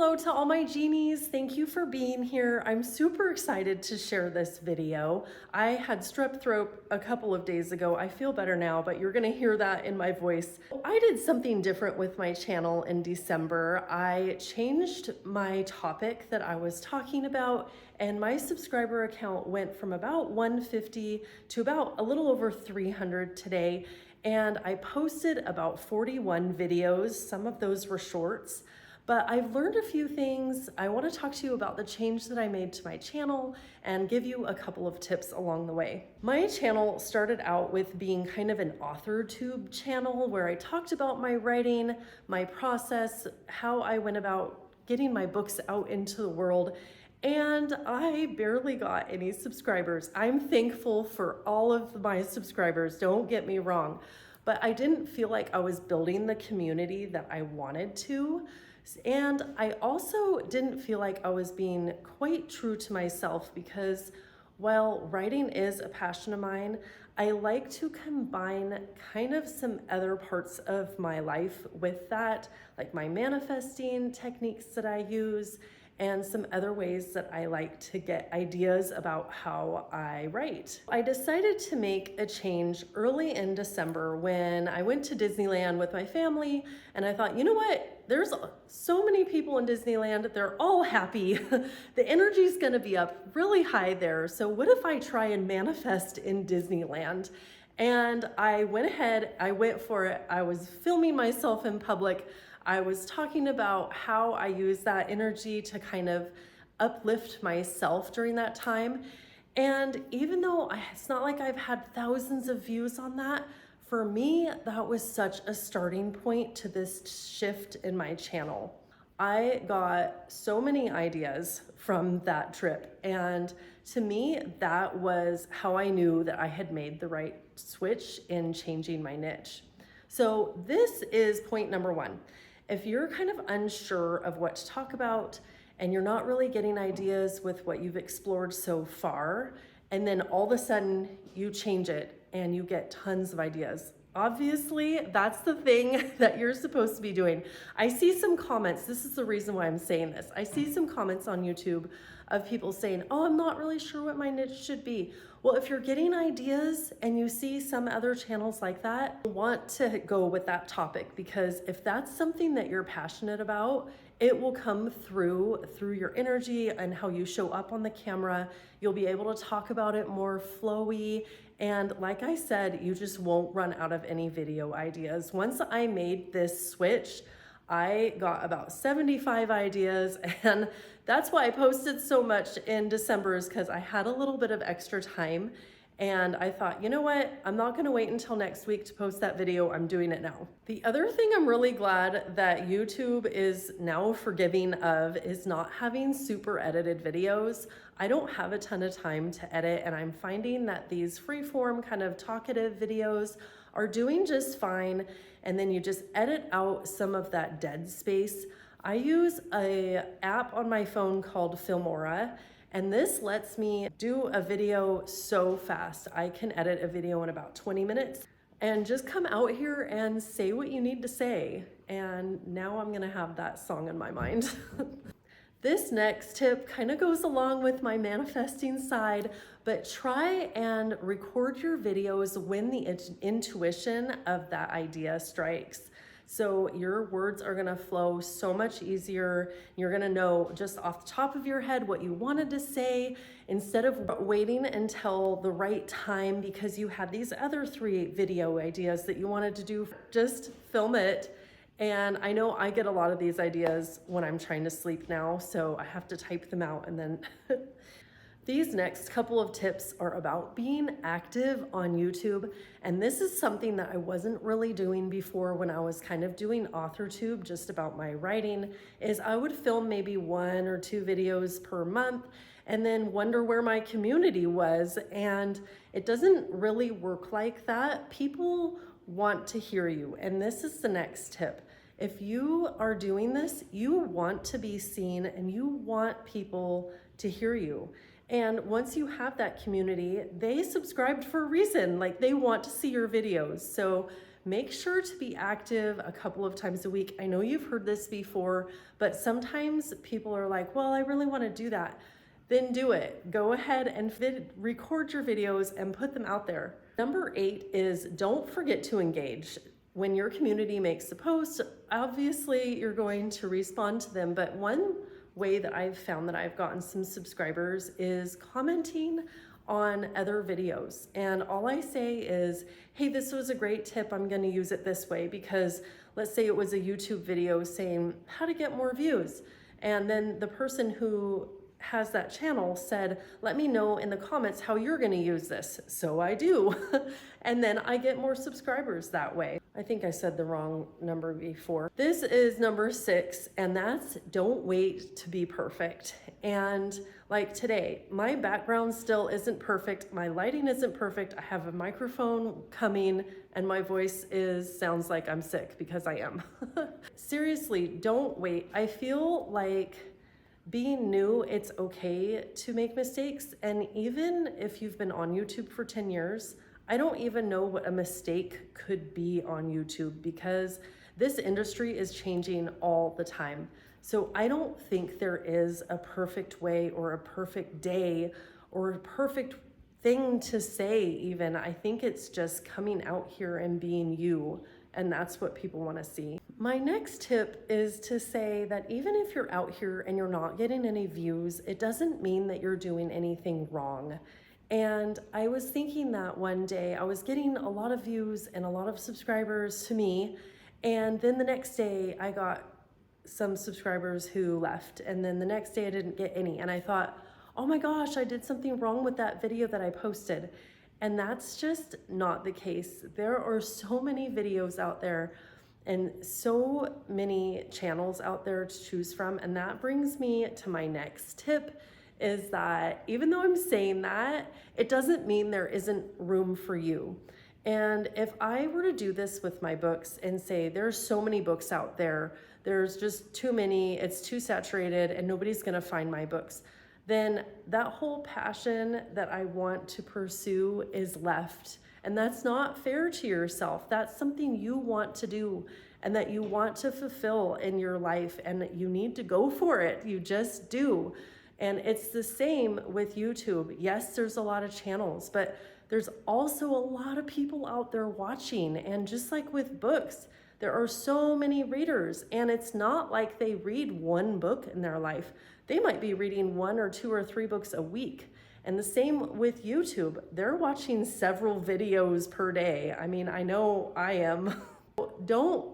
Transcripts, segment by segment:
hello to all my genies. Thank you for being here. I'm super excited to share this video. I had strep throat a couple of days ago. I feel better now, but you're gonna hear that in my voice. I did something different with my channel in December. I changed my topic that I was talking about, and my subscriber account went from about 150 to about a little over 300 today. And I posted about 41 videos. Some of those were shorts, but I've learned a few things. I want to talk to you about the change that I made to my channel and give you a couple of tips along the way. My channel started out with being kind of an author tube channel where I talked about my writing, my process, how I went about getting my books out into the world. And I barely got any subscribers. I'm thankful for all of my subscribers, don't get me wrong, but I didn't feel like I was building the community that I wanted to. And I also didn't feel like I was being quite true to myself because while writing is a passion of mine, I like to combine kind of some other parts of my life with that, like my manifesting techniques that I use, and some other ways that I like to get ideas about how I write. I decided to make a change early in December when I went to Disneyland with my family, and I thought, you know what? There's so many people in Disneyland, they're all happy. The energy's gonna be up really high there, so what if I try and manifest in Disneyland? And I went ahead, I went for it. I was filming myself in public. I was talking about how I use that energy to kind of uplift myself during that time. And even though it's not like I've had thousands of views on that, for me, that was such a starting point to this shift in my channel. I got so many ideas from that trip. And to me, that was how I knew that I had made the right switch in changing my niche. So this is point number one. If you're kind of unsure of what to talk about and you're not really getting ideas with what you've explored so far, and then all of a sudden you change it and you get tons of ideas, obviously that's the thing that you're supposed to be doing. I see some comments, this is the reason why I'm saying this. I see some comments on YouTube of people saying, oh, I'm not really sure what my niche should be. Well, if you're getting ideas and you see some other channels like that, you want to go with that topic, because if that's something that you're passionate about, it will come through your energy and how you show up on the camera. You'll be able to talk about it more flowy. And like I said, you just won't run out of any video ideas. Once I made this switch, I got about 75 ideas, and that's why I posted so much in December, is because I had a little bit of extra time. And I thought, you know what? I'm not gonna wait until next week to post that video. I'm doing it now. The other thing I'm really glad that YouTube is now forgiving of is not having super edited videos. I don't have a ton of time to edit, and I'm finding that these freeform kind of talkative videos are doing just fine. And then you just edit out some of that dead space. I use an app on my phone called Filmora, and this lets me do a video so fast. I can edit a video in about 20 minutes and just come out here and say what you need to say. And now I'm gonna have that song in my mind. This next tip kind of goes along with my manifesting side, but try and record your videos when the intuition of that idea strikes. So your words are gonna flow so much easier. You're gonna know just off the top of your head what you wanted to say, instead of waiting until the right time because you had these other 3 video ideas that you wanted to do. Just film it. And I know I get a lot of these ideas when I'm trying to sleep now, so I have to type them out and then These next couple of tips are about being active on YouTube. And this is something that I wasn't really doing before when I was kind of doing AuthorTube, just about my writing, is I would film maybe 1 or 2 videos per month and then wonder where my community was. And it doesn't really work like that. People want to hear you. And this is the next tip. If you are doing this, you want to be seen and you want people to hear you. And once you have that community, they subscribed for a reason. Like, they want to see your videos. So make sure to be active a couple of times a week. I know you've heard this before, but sometimes people are like, well, I really want to do that. Then do it. Go ahead and record your videos and put them out there. Number 8 is don't forget to engage. When your community makes a post, obviously you're going to respond to them, but one way that I've found that I've gotten some subscribers is commenting on other videos. And all I say is, hey, this was a great tip. I'm going to use it this way, because let's say it was a YouTube video saying how to get more views. And then the person who has that channel said, let me know in the comments how you're going to use this. So I do. And then I get more subscribers that way. I think I said the wrong number before. This is number 6, and that's don't wait to be perfect. And like today, my background still isn't perfect. My lighting isn't perfect. I have a microphone coming and my voice sounds like I'm sick, because I am. Seriously, don't wait. I feel like being new, it's okay to make mistakes. And even if you've been on YouTube for 10 years, I don't even know what a mistake could be on YouTube, because this industry is changing all the time. So I don't think there is a perfect way or a perfect day or a perfect thing to say even. I think it's just coming out here and being you, and that's what people want to see. My next tip is to say that even if you're out here and you're not getting any views, it doesn't mean that you're doing anything wrong. And I was thinking that one day I was getting a lot of views and a lot of subscribers to me, and then the next day I got some subscribers who left, and then the next day I didn't get any, and I thought, oh my gosh, I did something wrong with that video that I posted. And that's just not the case. There are so many videos out there and so many channels out there to choose from. And that brings me to my next tip, is that even though I'm saying that, it doesn't mean there isn't room for you. And if I were to do this with my books and say, there's so many books out there, there's just too many, it's too saturated, and nobody's gonna find my books, then that whole passion that I want to pursue is left. And that's not fair to yourself. That's something you want to do and that you want to fulfill in your life, and you need to go for it. You just do. And it's the same with YouTube. Yes, there's a lot of channels, but there's also a lot of people out there watching. And just like with books, there are so many readers, and it's not like they read one book in their life. They might be reading 1 or 2 or 3 books a week. And the same with YouTube. They're watching several videos per day. I mean, I know I am. Don't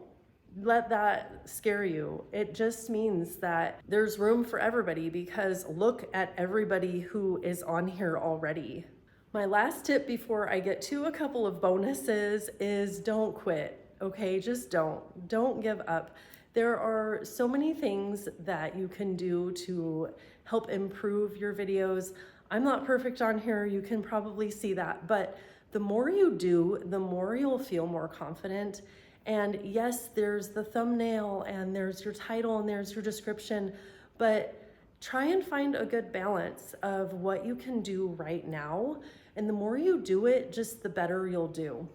let that scare you. It just means that there's room for everybody, because look at everybody who is on here already. My last tip before I get to a couple of bonuses is don't quit. Okay, just don't give up. There are so many things that you can do to help improve your videos. I'm not perfect on here, you can probably see that, but the more you do, the more you'll feel more confident. And yes, there's the thumbnail and there's your title and there's your description, but try and find a good balance of what you can do right now. And the more you do it, just the better you'll do.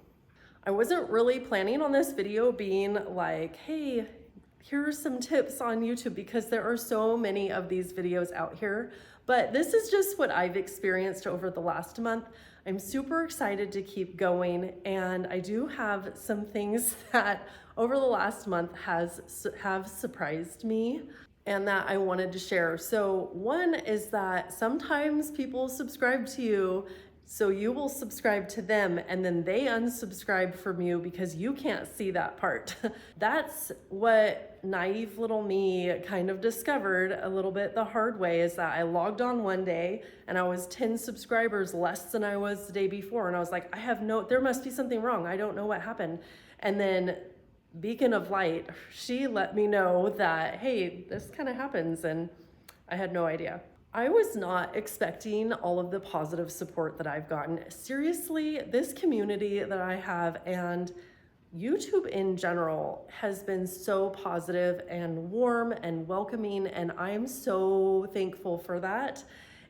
I wasn't really planning on this video being like, hey, here are some tips on YouTube, because there are so many of these videos out here, but this is just what I've experienced over the last month. I'm super excited to keep going, and I do have some things that over the last month have surprised me and that I wanted to share. So one is that sometimes people subscribe to you, so you will subscribe to them, and then they unsubscribe from you because you can't see that part. That's what naive little me kind of discovered a little bit the hard way, is that I logged on one day and I was 10 subscribers less than I was the day before. And I was like, there must be something wrong. I don't know what happened. And then Beacon of Light, she let me know that, hey, this kind of happens. And I had no idea. I was not expecting all of the positive support that I've gotten. Seriously, this community that I have and YouTube in general has been so positive and warm and welcoming, and I'm so thankful for that.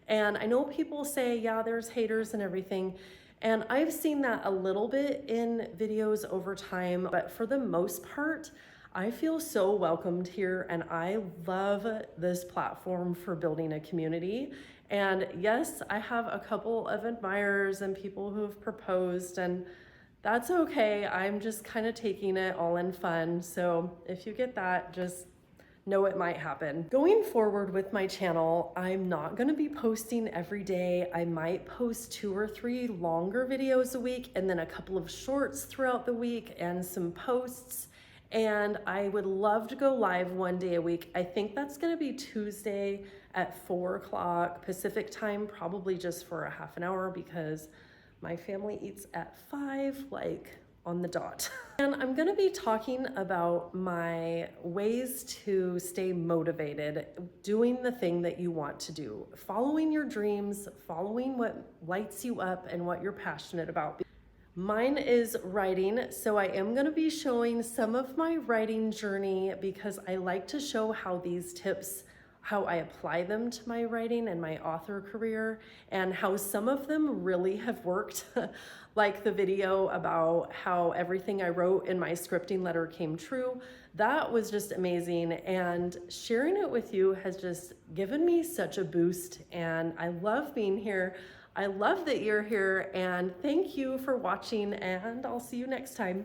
And I know people say, yeah, there's haters and everything, And I've seen that a little bit in videos over time, but for the most part, I feel so welcomed here, and I love this platform for building a community. And yes, I have a couple of admirers and people who have proposed, and that's okay. I'm just kind of taking it all in fun. So if you get that, just know it might happen. Going forward with my channel, I'm not gonna be posting every day. I might post 2 or 3 longer videos a week and then a couple of shorts throughout the week and some posts. And I would love to go live 1 day a week. I think that's gonna be Tuesday at 4 o'clock Pacific time, probably just for a half an hour because my family eats at 5, like on the dot. And I'm gonna be talking about my ways to stay motivated, doing the thing that you want to do, following your dreams, following what lights you up and what you're passionate about. Mine is writing, so I am gonna be showing some of my writing journey because I like to show how these tips, how I apply them to my writing and my author career, and how some of them really have worked. Like the video about how everything I wrote in my scripting letter came true. That was just amazing, and sharing it with you has just given me such a boost, and I love being here. I love that you're here, and thank you for watching, and I'll see you next time.